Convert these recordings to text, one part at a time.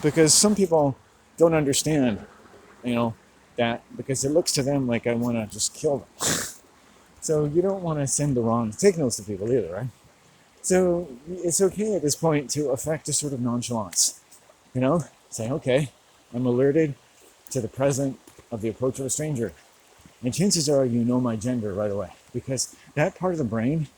because some people don't understand, that because it looks to them like I want to just kill them. So you don't want to send the wrong signals to people either, right? So it's okay at this point to affect a sort of nonchalance, say, okay, I'm alerted to the present of the approach of a stranger. And chances are you know my gender right away, because that part of the brain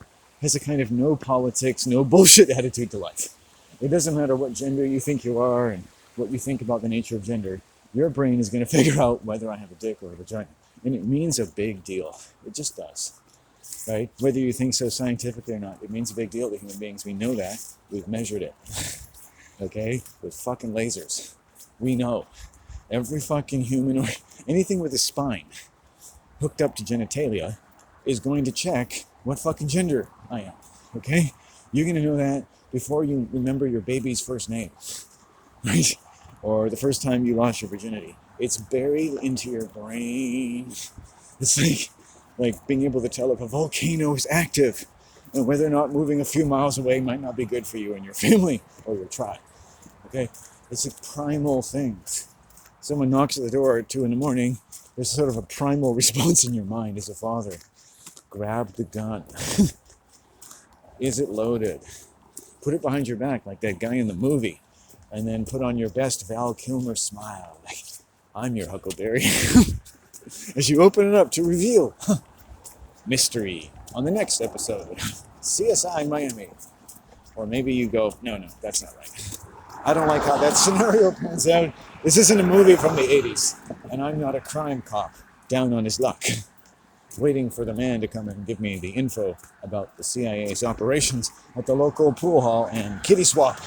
has a kind of no politics, no bullshit attitude to life. It doesn't matter what gender you think you are and what you think about the nature of gender. Your brain is going to figure out whether I have a dick or a vagina. And it means a big deal. It just does. Right? Whether you think so scientifically or not, it means a big deal to human beings. We know that. We've measured it. Okay? With fucking lasers. We know. Every fucking human or anything with a spine hooked up to genitalia is going to check what fucking gender I am. Okay? You're going to know that before you remember your baby's first name. Right? Or the first time you lost your virginity. It's buried into your brain. It's like being able to tell if a volcano is active and whether or not moving a few miles away might not be good for you and your family or your tribe. Okay? It's a primal thing. Someone knocks at the door at 2 a.m, there's sort of a primal response in your mind as a father. Grab the gun. Is it loaded? Put it behind your back like that guy in the movie. And then put on your best Val Kilmer smile. Like, I'm your Huckleberry. As you open it up to reveal mystery on the next episode. CSI Miami. Or maybe you go, no, that's not right. I don't like how that scenario pans out. This isn't a movie from the 80s. And I'm not a crime cop down on his luck, waiting for the man to come and give me the info about the CIA's operations at the local pool hall and kitty swap.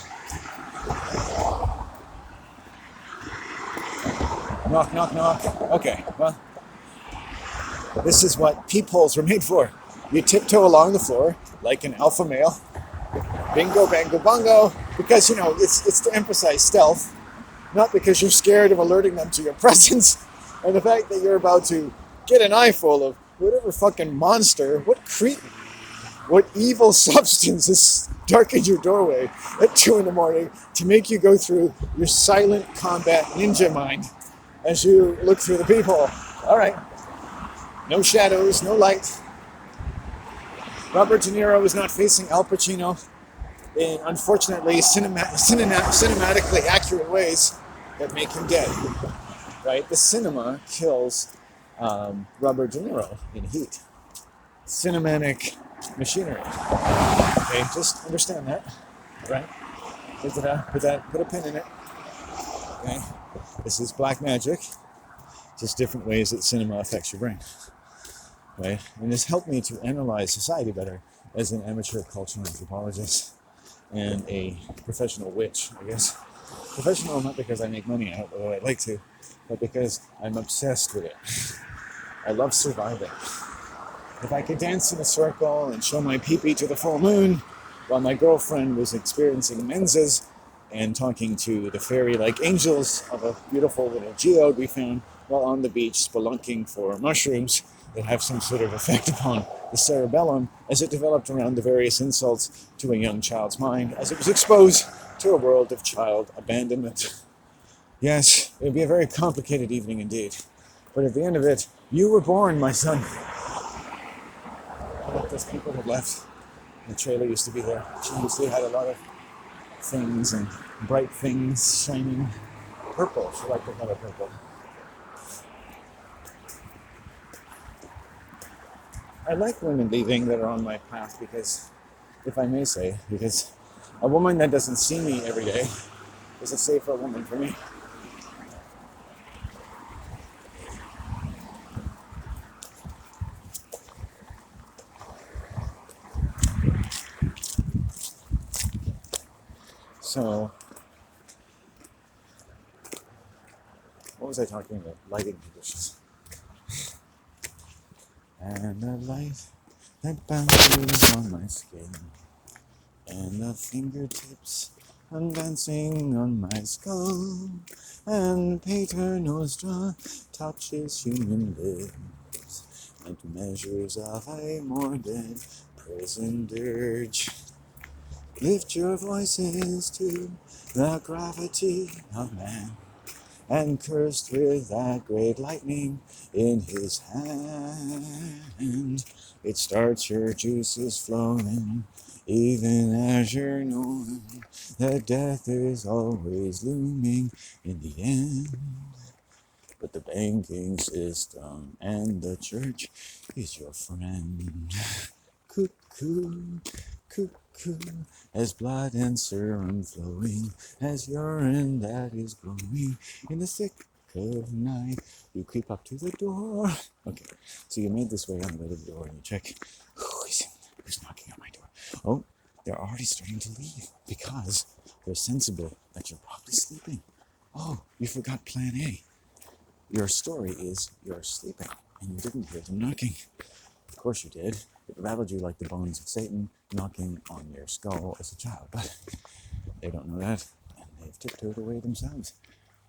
Knock, knock, knock. Okay, well, this is what peepholes were made for. You tiptoe along the floor like an alpha male. Bingo, bango, bongo. Because, it's to emphasize stealth. Not because you're scared of alerting them to your presence. And the fact that you're about to get an eyeful of whatever fucking monster, what cretin, what evil substance has darkened your doorway at 2 a.m. to make you go through your silent combat ninja mind as you look through the peephole. All right. No shadows, no light. Robert De Niro is not facing Al Pacino in, unfortunately, cinematically accurate ways that make him dead. Right? The cinema kills Robert De Niro in Heat. Cinematic machinery. Okay, just understand that. Right? Put a pin in it. Okay? This is black magic. Just different ways that cinema affects your brain. Right? And this helped me to analyze society better as an amateur cultural anthropologist and a professional witch, I guess. Professional not because I make money out, although I'd like to, but because I'm obsessed with it. I love surviving. If I could dance in a circle and show my pee-pee to the full moon while my girlfriend was experiencing menses and talking to the fairy-like angels of a beautiful little geode we found while on the beach spelunking for mushrooms that have some sort of effect upon the cerebellum as it developed around the various insults to a young child's mind as it was exposed to a world of child abandonment. Yes, it would be a very complicated evening indeed. But at the end of it, you were born, my son. I like those people who left. The trailer used to be there. She usually had a lot of things and bright things shining purple. She liked the color purple. I like women leaving that are on my path because, if I may say, because a woman that doesn't see me every day is a safer woman for me. So, what was I talking about? Lighting conditions. And the light that bounces on my skin, and the fingertips dancing on my skull, and Pater Nostra touches human lips, and measures of a morbid prison dirge. Lift your voices to the gravity of man, and cursed with that great lightning in his hand. It starts your juices flowing, even as you're knowing that death is always looming in the end. But the banking system and the church is your friend. Cuckoo, cuckoo, as blood and serum flowing, as urine that is growing in the thick of night. You creep up to the door. Okay, so you made this way on the way to the door and you check, who's knocking on my door? Oh, they're already starting to leave because they're sensible that you're probably sleeping. Oh, you forgot plan A. Your story is you're sleeping and you didn't hear them knocking. Of course you did. It rattled you like the bones of Satan knocking on your skull as a child, but they don't know that, and they've tiptoed away themselves.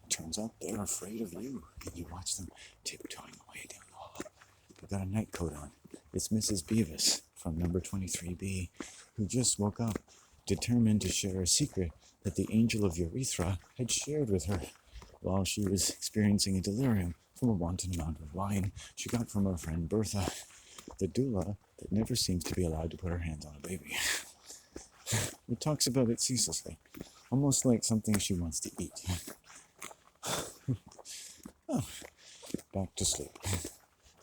Turns out they're afraid of you, and you watch them tiptoeing away down the hall. They've got a night coat on. It's Mrs. Beavis from number 23B, who just woke up, determined to share a secret that the angel of urethra had shared with her while she was experiencing a delirium from a wanton amount of wine she got from her friend Bertha, the doula that never seems to be allowed to put her hands on a baby. It talks about it ceaselessly, almost like something she wants to eat. Oh, back to sleep.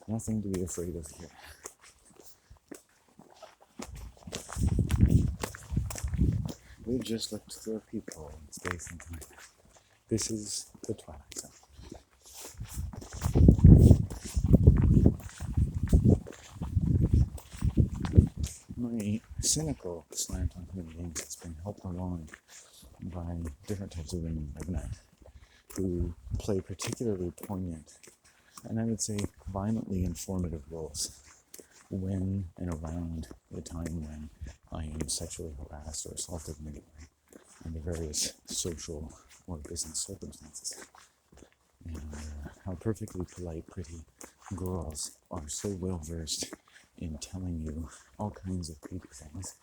Nothing to be afraid of here. We just looked through a peephole in space and time. This is the Twilight Zone. My cynical slant on human beings has been helped along by different types of women I've met who play particularly poignant and I would say violently informative roles when and around the time when I am sexually harassed or assaulted in any way under various social or business circumstances. And how perfectly polite, pretty girls are so well versed in telling you all kinds of creepy things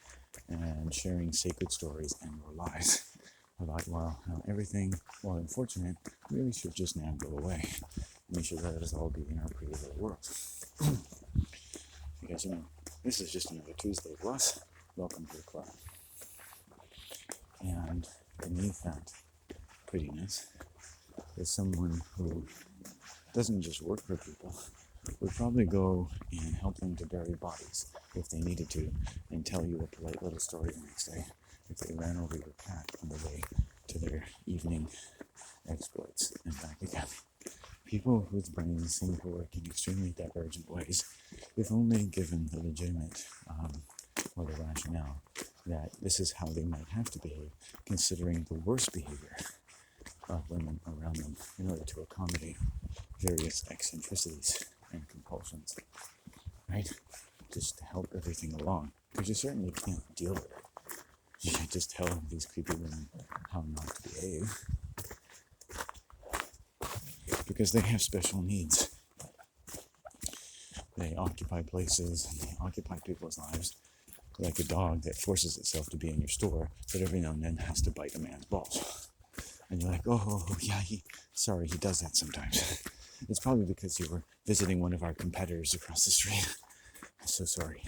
and sharing sacred stories and or lies about, well, how everything, while unfortunate, really should just now go away. And we should let us all be in our pretty little world. Because, this is just another Tuesday for us. Welcome to the club. And beneath that prettiness is someone who doesn't just work for people, would probably go and help them to bury bodies if they needed to, and tell you a polite little story the next day if they ran over your cat on the way to their evening exploits and back again. People whose brains seem to work in extremely divergent ways, if only given the legitimate or the rationale that this is how they might have to behave, considering the worst behavior of women around them in order to accommodate various eccentricities and compulsions, right? Just to help everything along, because you certainly can't deal with it. You can't just tell these creepy women how not to behave, because they have special needs. They occupy places and they occupy people's lives, like a dog that forces itself to be in your store, but every now and then has to bite a man's balls. And you're like, oh yeah, he does that sometimes. It's probably because you were visiting one of our competitors across the street. I'm so sorry.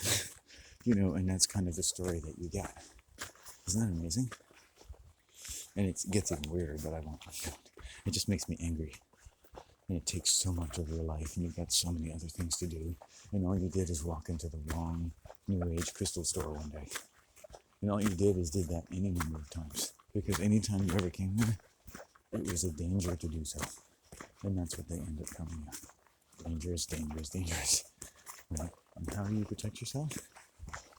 And that's kind of the story that you get. Isn't that amazing? And it gets even weirder, but I won't. It just makes me angry. And it takes so much of your life, and you've got so many other things to do. And all you did is walk into the wrong New Age crystal store one day. And all you did that any number of times. Because anytime you ever came there, it was a danger to do so. And that's what they end up coming at. Dangerous, dangerous, dangerous. Right? And how do you protect yourself?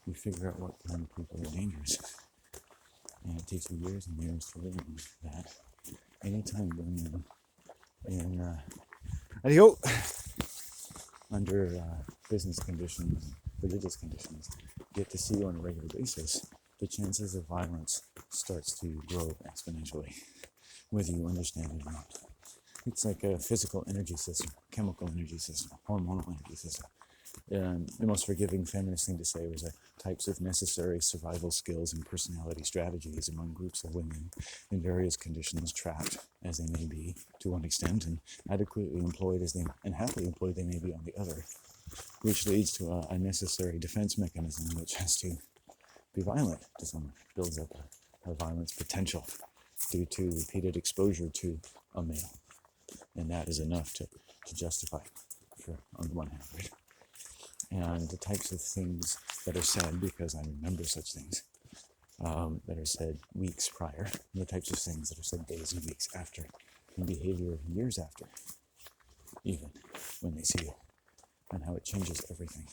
You figure out what kind of people are dangerous. And it takes you years and years to learn that anytime women under business conditions, religious conditions, get to see you on a regular basis, the chances of violence starts to grow exponentially, whether you understand it or not. It's like a physical energy system, chemical energy system, hormonal energy system. The most forgiving feminist thing to say was that types of necessary survival skills and personality strategies among groups of women in various conditions, trapped as they may be to one extent, and adequately employed as they and happily employed they may be on the other, which leads to a necessary defense mechanism which has to be violent to someone, builds up a violence potential due to repeated exposure to a male. And that is enough to justify, for, on the one hand, right? And the types of things that are said, because I remember such things, that are said weeks prior, and the types of things that are said days and weeks after, and behavior years after, even when they see you, and how it changes everything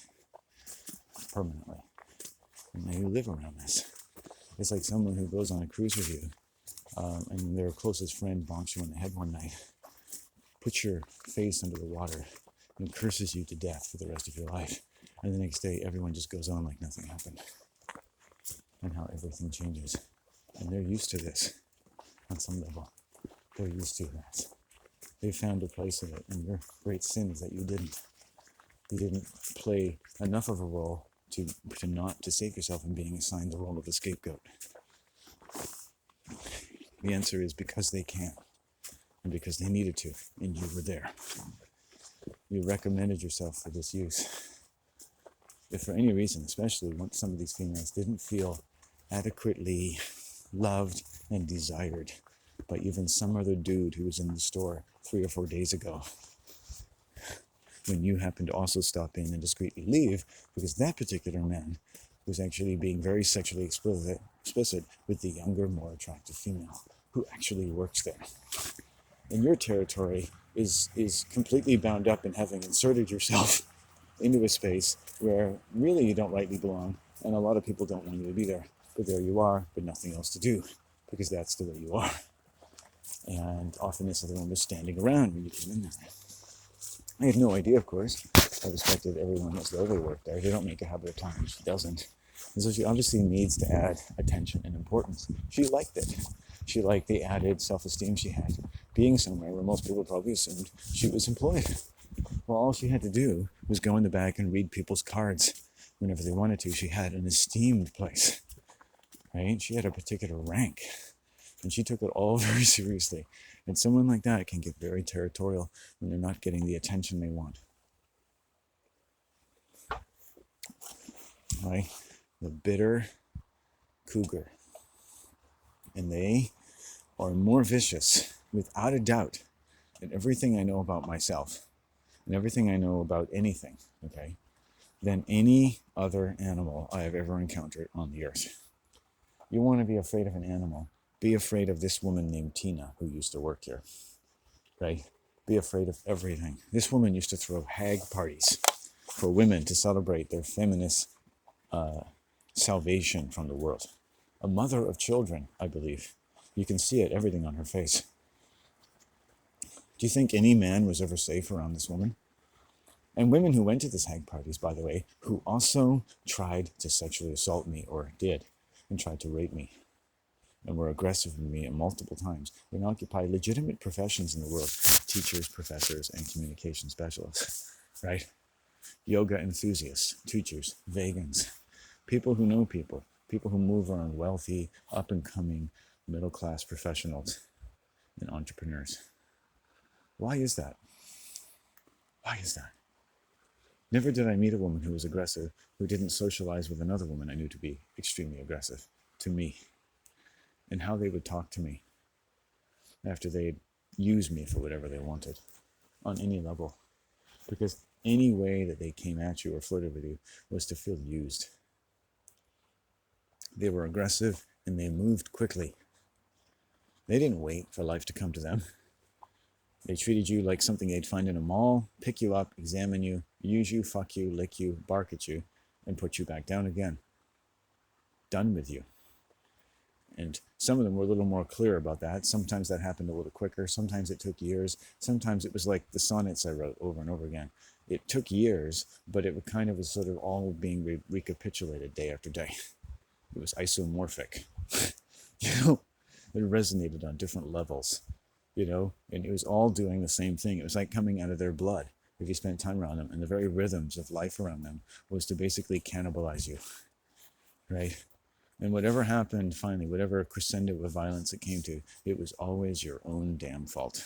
permanently. And now you live around this. It's like someone who goes on a cruise with you, and their closest friend bonks you on the head one night, puts your face under the water, and curses you to death for the rest of your life. And the next day, everyone just goes on like nothing happened. And how everything changes. And they're used to this on some level. They're used to that. They found a place in it. And your great sin is that you didn't. You didn't play enough of a role to not to save yourself in being assigned the role of the scapegoat. The answer is because they can. And because they needed to. And you were there. You recommended yourself for this use. If for any reason, especially when some of these females didn't feel adequately loved and desired by even some other dude who was in the store 3 or 4 days ago, when you happened to also stop in and discreetly leave, because that particular man was actually being very sexually explicit with the younger, more attractive female who actually works there. And your territory is completely bound up in having inserted yourself into a space where really you don't rightly belong, and a lot of people don't want you to be there. But there you are, but nothing else to do, because that's the way you are. And often this other one was standing around when you came in there. I had no idea, of course. I respected everyone as though they worked there. They don't make a habit of time. She doesn't. And so she obviously needs to add attention and importance. She liked it. She liked the added self-esteem she had, being somewhere where most people probably assumed she was employed. Well, all she had to do was go in the back and read people's cards whenever they wanted to. She had an esteemed place, right? She had a particular rank, and she took it all very seriously. And someone like that can get very territorial when they're not getting the attention they want, right? The bitter cougar. And they are more vicious, without a doubt, than everything I know about myself and everything I know about anything, okay, than any other animal I have ever encountered on the earth. You want to be afraid of an animal, be afraid of this woman named Tina who used to work here, right? Be afraid of everything. This woman used to throw hag parties for women to celebrate their feminist salvation from the world. A mother of children, I believe. You can see it, everything on her face. Do you think any man was ever safe around this woman? And women who went to these hag parties, by the way, who also tried to sexually assault me, or did, and tried to rape me, and were aggressive with me multiple times, and occupy legitimate professions in the world, teachers, professors, and communication specialists, right? Yoga enthusiasts, teachers, vegans, people who know people who move around, wealthy, up-and-coming, middle-class professionals and entrepreneurs. Why is that? Why is that? Never did I meet a woman who was aggressive, who didn't socialize with another woman I knew to be extremely aggressive to me, and how they would talk to me after they'd used me for whatever they wanted on any level. Because any way that they came at you or flirted with you was to feel used. They were aggressive and they moved quickly. They didn't wait for life to come to them. They treated you like something they'd find in a mall, pick you up, examine you, use you, fuck you, lick you, bark at you, and put you back down again. Done with you. And some of them were a little more clear about that. Sometimes that happened a little quicker. Sometimes it took years. Sometimes it was like the sonnets I wrote over and over again. It took years, but it kind of was sort of all being recapitulated day after day. It was isomorphic. It resonated on different levels, and it was all doing the same thing. It was like coming out of their blood. if you spent time around them, and the very rhythms of life around them was to basically cannibalize you, right? And whatever happened finally, whatever crescendo of violence it came to, it was always your own damn fault.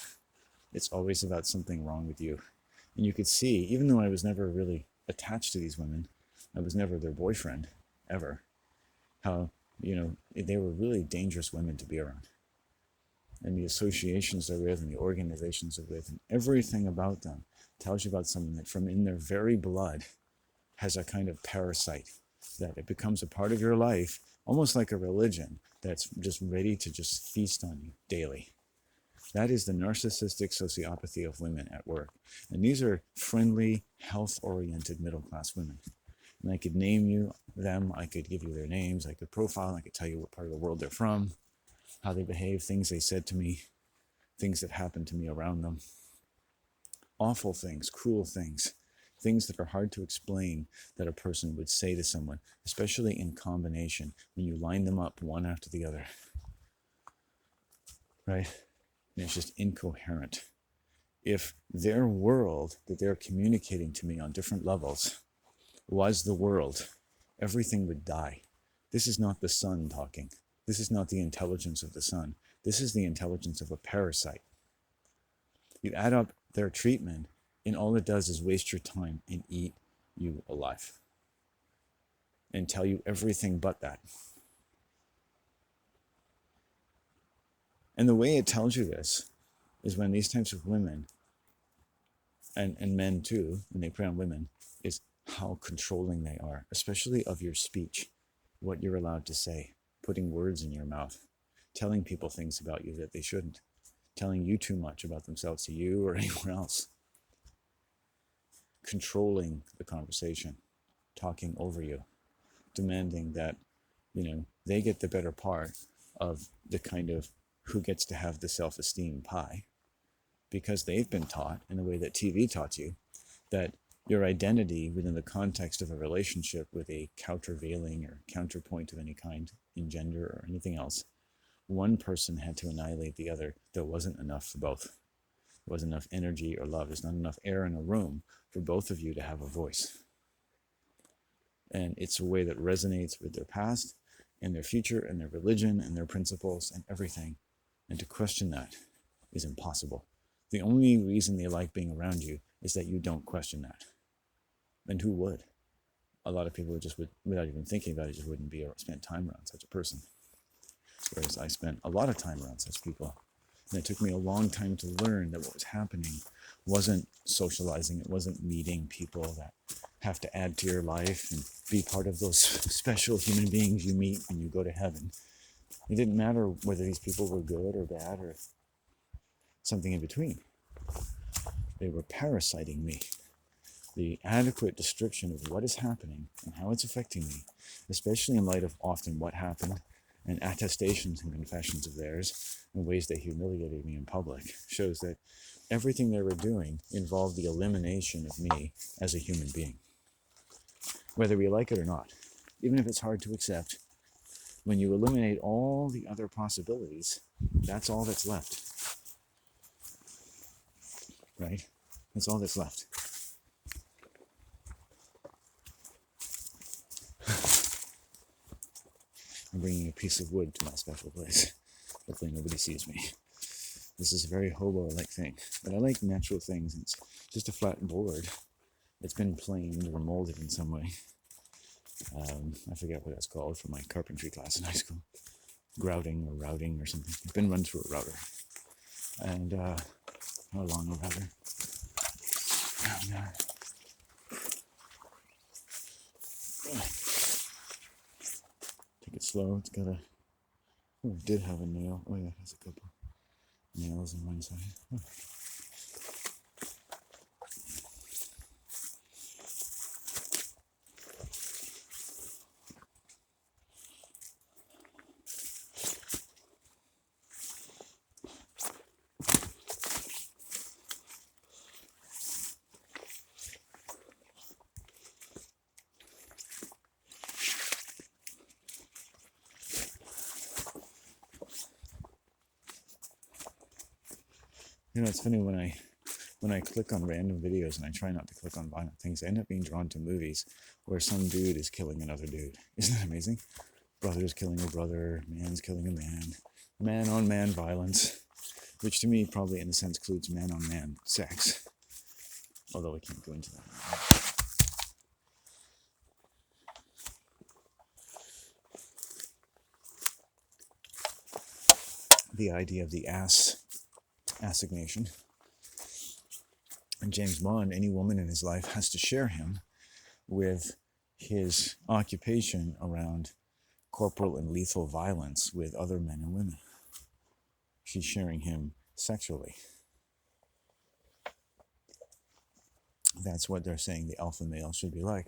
It's always about something wrong with you. And you could see, even though I was never really attached to these women, I was never their boyfriend, ever, how, they were really dangerous women to be around. And the associations they're with and the organizations they're with and everything about them tells you about someone that from in their very blood has a kind of parasite, that it becomes a part of your life, almost like a religion that's just ready to just feast on you daily. That is the narcissistic sociopathy of women at work. And these are friendly, health-oriented middle-class women. And I could name them, I could give you their names, I could profile, I could tell you what part of the world they're from, how they behave, things they said to me, things that happened to me around them. Awful things, cruel things, things that are hard to explain that a person would say to someone, especially in combination, when you line them up one after the other. Right? And it's just incoherent. If their world that they're communicating to me on different levels was the world, everything would die. This is not the sun talking. This is not the intelligence of the sun. This is the intelligence of a parasite. You add up their treatment, and all it does is waste your time and eat you alive and tell you everything but that. And the way it tells you this is when these types of women, and men too, when they prey on women, is how controlling they are, especially of your speech, what you're allowed to say, putting words in your mouth, telling people things about you that they shouldn't, telling you too much about themselves to you or anyone else, controlling the conversation, talking over you, demanding that, they get the better part of the kind of who gets to have the self-esteem pie, because they've been taught in the way that TV taught you that your identity within the context of a relationship with a countervailing or counterpoint of any kind in gender or anything else, one person had to annihilate the other. There wasn't enough for both. There wasn't enough energy or love. There's not enough air in a room for both of you to have a voice. And it's a way that resonates with their past and their future and their religion and their principles and everything. And to question that is impossible. The only reason they like being around you is that you don't question that. And who would? A lot of people without even thinking about it, just wouldn't spend time around such a person. Whereas I spent a lot of time around such people. And it took me a long time to learn that what was happening wasn't socializing. It wasn't meeting people that have to add to your life and be part of those special human beings you meet when you go to heaven. It didn't matter whether these people were good or bad or something in between. They were parasiting me. The adequate description of what is happening and how it's affecting me, especially in light of often what happened and attestations and confessions of theirs and ways they humiliated me in public, shows that everything they were doing involved the elimination of me as a human being, whether we like it or not. Even if it's hard to accept, when you eliminate all the other possibilities, that's all that's left. Right? That's all that's left. I'm bringing a piece of wood to my special place. Hopefully nobody sees me. This is a very hobo-like thing. But I like natural things. It's just a flat board. It's been planed or molded in some way. I forget what that's called from my carpentry class in high school. Grouting or routing or something. It's been run through a router. And, how long a router? Take it slow. It's got a... Oh, it did have a nail. Oh yeah, it has a couple nails on one side. Oh. It's funny when I when I click on random videos, and I try not to click on violent things, I end up being drawn to movies where some dude is killing another dude. Isn't that amazing? Brother's killing a brother, man's killing a man on man violence, which to me probably in a sense includes man on man sex, although I can't go into that. The idea of the assignation. And James Bond, any woman in his life has to share him with his occupation around corporal and lethal violence with other men and women. She's sharing him sexually. That's what they're saying the alpha male should be like.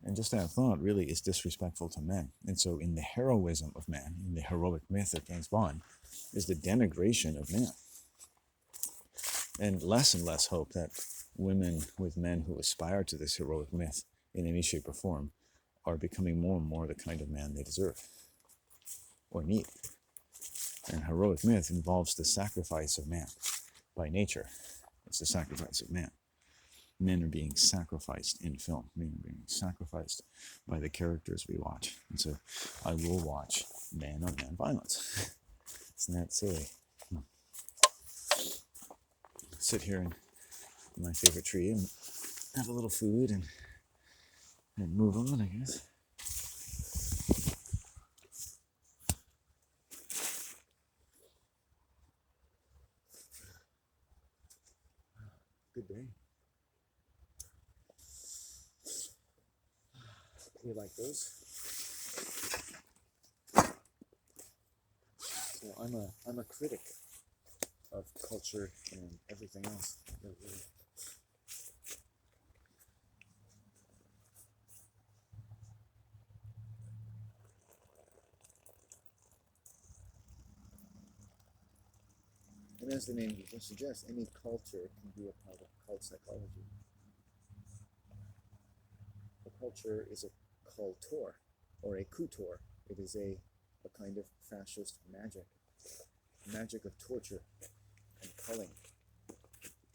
And just that thought really is disrespectful to men. And so in the heroism of man, in the heroic myth of James Bond, is the denigration of man. And less hope that women with men who aspire to this heroic myth in any shape or form are becoming more and more the kind of man they deserve or need. And heroic myth involves the sacrifice of man by nature. It's the sacrifice of man. Men are being sacrificed in film. Men are being sacrificed by the characters we watch. And so I will watch man-on-man violence. Isn't that silly? Sit here in my favorite tree and have a little food and move on, I guess. Good day. You like those? So I'm a critic of culture and everything else. And as the name suggests, any culture can be a part of cult psychology. A culture is a cultor or a coutor. It is a kind of fascist magic of torture and culling,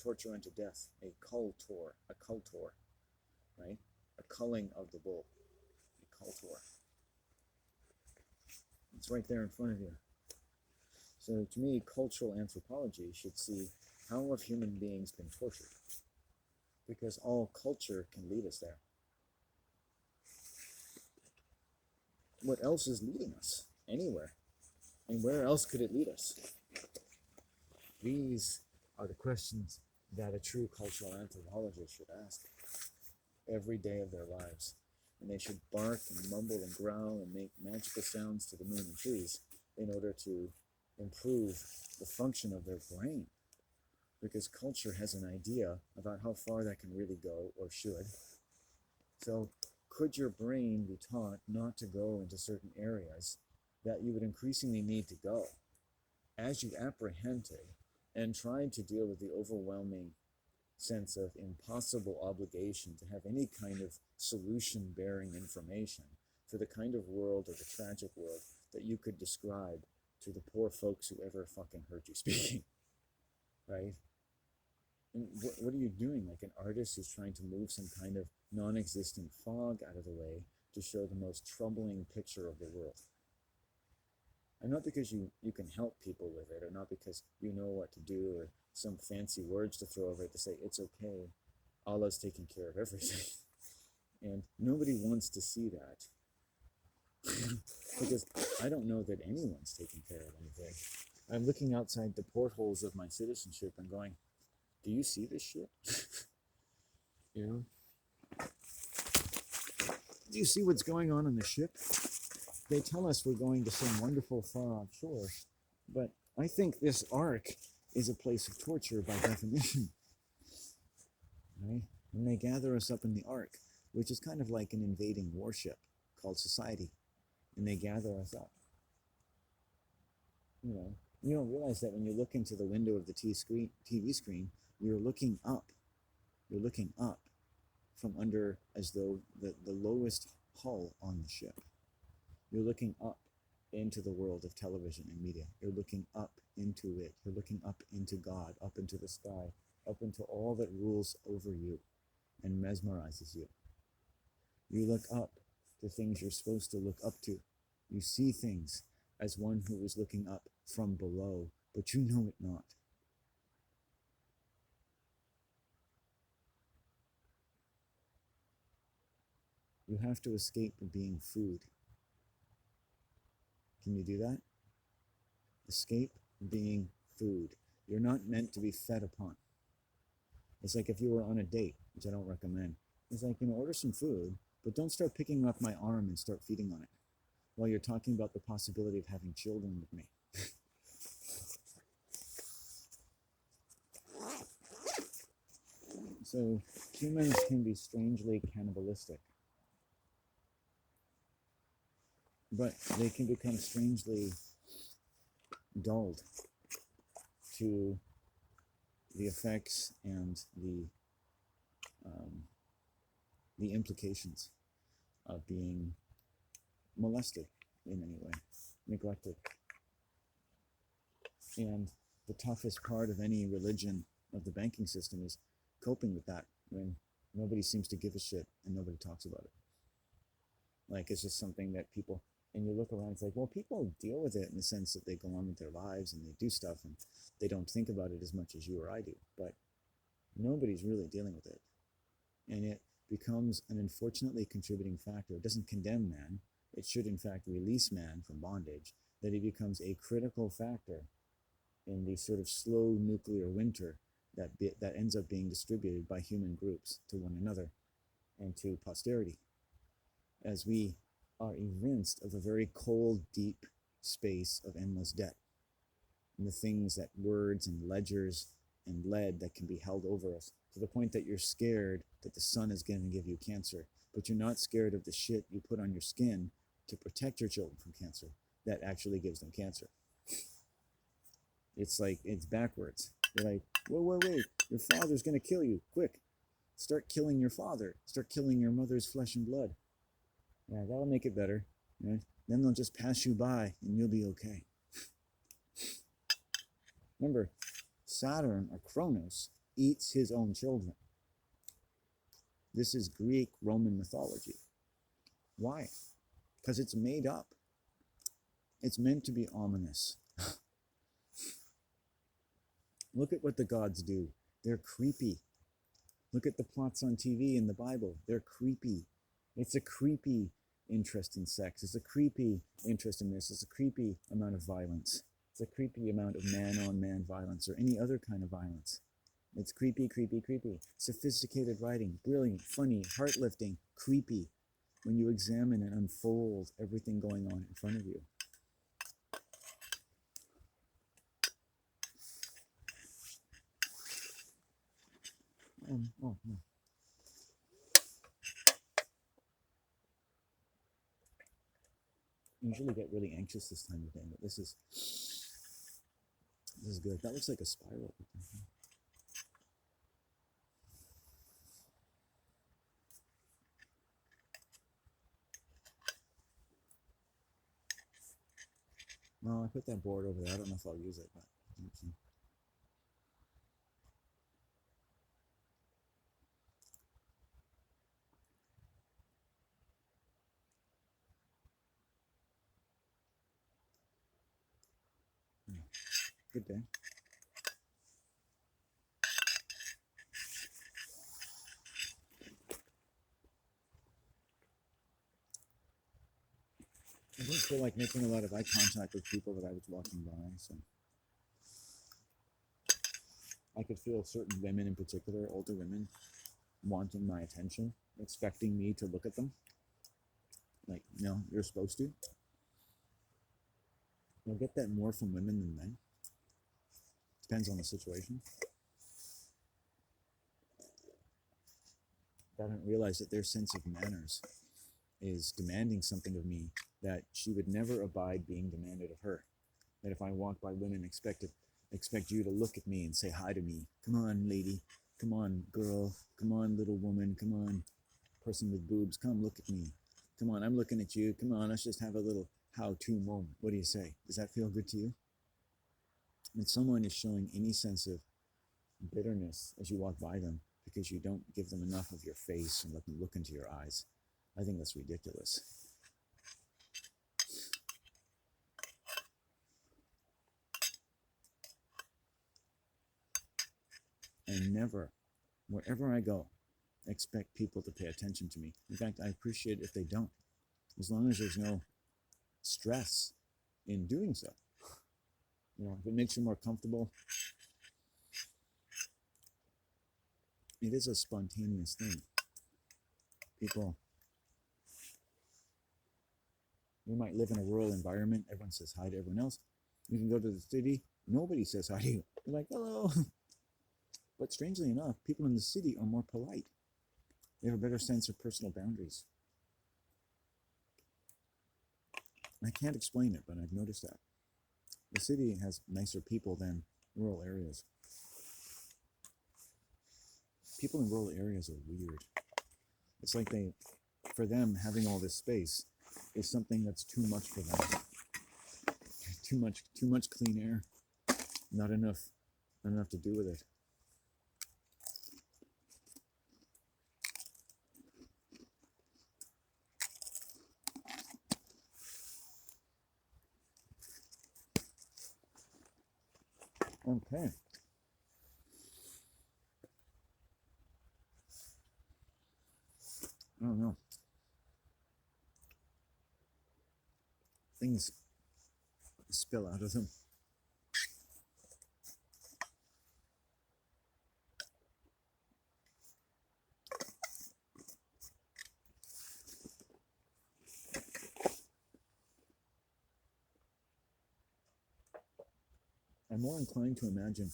torture unto death, a cultor, right? A culling of the bull, a cultor. It's right there in front of you. So to me, cultural anthropology should see how have human beings been tortured, because all culture can lead us there. What else is leading us anywhere? And where else could it lead us? These are the questions that a true cultural anthropologist should ask every day of their lives. And they should bark and mumble and growl and make magical sounds to the moon and trees in order to improve the function of their brain. Because culture has an idea about how far that can really go or should. So could your brain be taught not to go into certain areas that you would increasingly need to go as you apprehended and tried to deal with the overwhelming sense of impossible obligation to have any kind of solution-bearing information for the kind of world or the tragic world that you could describe to the poor folks who ever fucking heard you speaking, right? And what are you doing? Like an artist who's trying to move some kind of non-existent fog out of the way to show the most troubling picture of the world. And not because you can help people with it, or not because you know what to do, or some fancy words to throw over it to say, it's okay, Allah's taking care of everything. And nobody wants to see that. Because I don't know that anyone's taking care of anything. I'm looking outside the portholes of my citizenship and going, do you see this shit? You know? Do you see what's going on the ship? They tell us we're going to some wonderful far off shore, but I think this ark is a place of torture by definition. Right? And they gather us up in the ark, which is kind of like an invading warship called society, and they gather us up. You know, you don't realize that when you look into the window of the TV screen, you're looking up. You're looking up from under as though the lowest hull on the ship. You're looking up into the world of television and media. You're looking up into it. You're looking up into God, up into the sky, up into all that rules over you and mesmerizes you. You look up to things you're supposed to look up to. You see things as one who is looking up from below, but you know it not. You have to escape being food. Can you do that? Escape being food. You're not meant to be fed upon. It's like if you were on a date, which I don't recommend. It's like, order some food, but don't start picking up my arm and start feeding on it while you're talking about the possibility of having children with me. So humans can be strangely cannibalistic, but they can become strangely dulled to the effects and the implications of being molested in any way, neglected. And the toughest part of any religion of the banking system is coping with that when nobody seems to give a shit and nobody talks about it. Like, it's just something that people, and you look around, it's like, well, people deal with it in the sense that they go on with their lives and they do stuff and they don't think about it as much as you or I do, but nobody's really dealing with it. And it becomes an unfortunately contributing factor. It doesn't condemn man. It should, in fact, release man from bondage, that he becomes a critical factor in the sort of slow nuclear winter that ends up being distributed by human groups to one another and to posterity, as we are evinced of a very cold, deep space of endless debt, and the things that words and ledgers and lead that can be held over us, to the point that you're scared that the sun is going to give you cancer, but you're not scared of the shit you put on your skin to protect your children from cancer that actually gives them cancer. It's like, it's backwards. You're like, wait, your father's going to kill you. Quick, start killing your father. Start killing your mother's flesh and blood. Yeah, that'll make it better. Right? Then they'll just pass you by and you'll be okay. Remember, Saturn, or Kronos, eats his own children. This is Greek Roman mythology. Why? Because it's made up. It's meant to be ominous. Look at what the gods do. They're creepy. Look at the plots on TV in the Bible. They're creepy. It's a creepy interest in sex. It's a creepy interest in this. It's a creepy amount of violence. It's a creepy amount of man-on-man violence or any other kind of violence. It's creepy, creepy, creepy. Sophisticated writing, brilliant, funny, heart-lifting, creepy, when you examine and unfold everything going on in front of you. No. I usually get really anxious this time of day, but this is good. That looks like a spiral. Well, I put that board over there. I don't know if I'll use it, but let's see. Good day. I didn't feel like making a lot of eye contact with people that I was walking by, so I could feel certain women in particular, older women, wanting my attention, expecting me to look at them. Like, you're supposed to. You'll get that more from women than men. Depends on the situation. I didn't realize that their sense of manners is demanding something of me that she would never abide being demanded of her. That if I walk by women, expect you to look at me and say hi to me. Come on, lady. Come on, girl. Come on, little woman. Come on, person with boobs. Come look at me. Come on, I'm looking at you. Come on, let's just have a little how-to moment. What do you say? Does that feel good to you? When someone is showing any sense of bitterness as you walk by them because you don't give them enough of your face and let them look into your eyes, I think that's ridiculous. And never, wherever I go, expect people to pay attention to me. In fact, I appreciate if they don't, as long as there's no stress in doing so. If it makes you more comfortable, it is a spontaneous thing. People, you might live in a rural environment, everyone says hi to everyone else. You can go to the city, nobody says hi to you. You're like, hello. But strangely enough, people in the city are more polite. They have a better sense of personal boundaries. I can't explain it, but I've noticed that. The city has nicer people than rural areas. People in rural areas are weird. It's like for them, having all this space is something that's too much for them. Too much clean air. Not enough to do with it. Okay. I don't know. Things spill out of them. I'm more inclined to imagine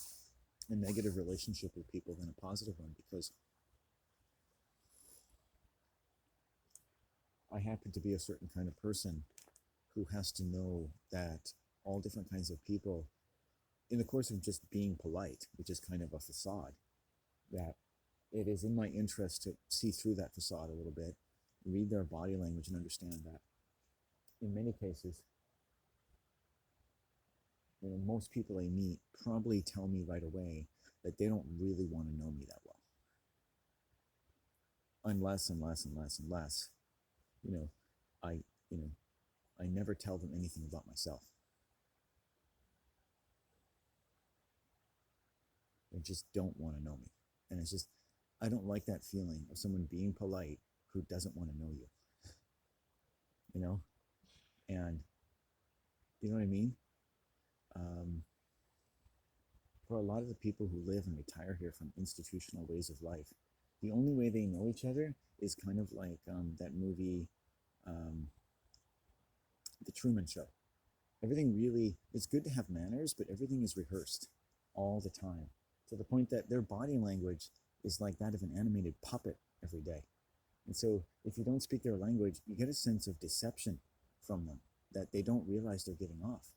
a negative relationship with people than a positive one because I happen to be a certain kind of person who has to know that all different kinds of people, in the course of just being polite, which is kind of a facade, that it is in my interest to see through that facade a little bit, read their body language, and understand that in many cases, most people I meet probably tell me right away that they don't really want to know me that well. Unless, I, I never tell them anything about myself. They just don't want to know me. And it's just, I don't like that feeling of someone being polite who doesn't want to know you. And you know what I mean? For a lot of the people who live and retire here from institutional ways of life, the only way they know each other is kind of like that movie, The Truman Show. Everything really, it's good to have manners, but everything is rehearsed all the time, to the point that their body language is like that of an animated puppet every day. And so if you don't speak their language, you get a sense of deception from them that they don't realize they're giving off.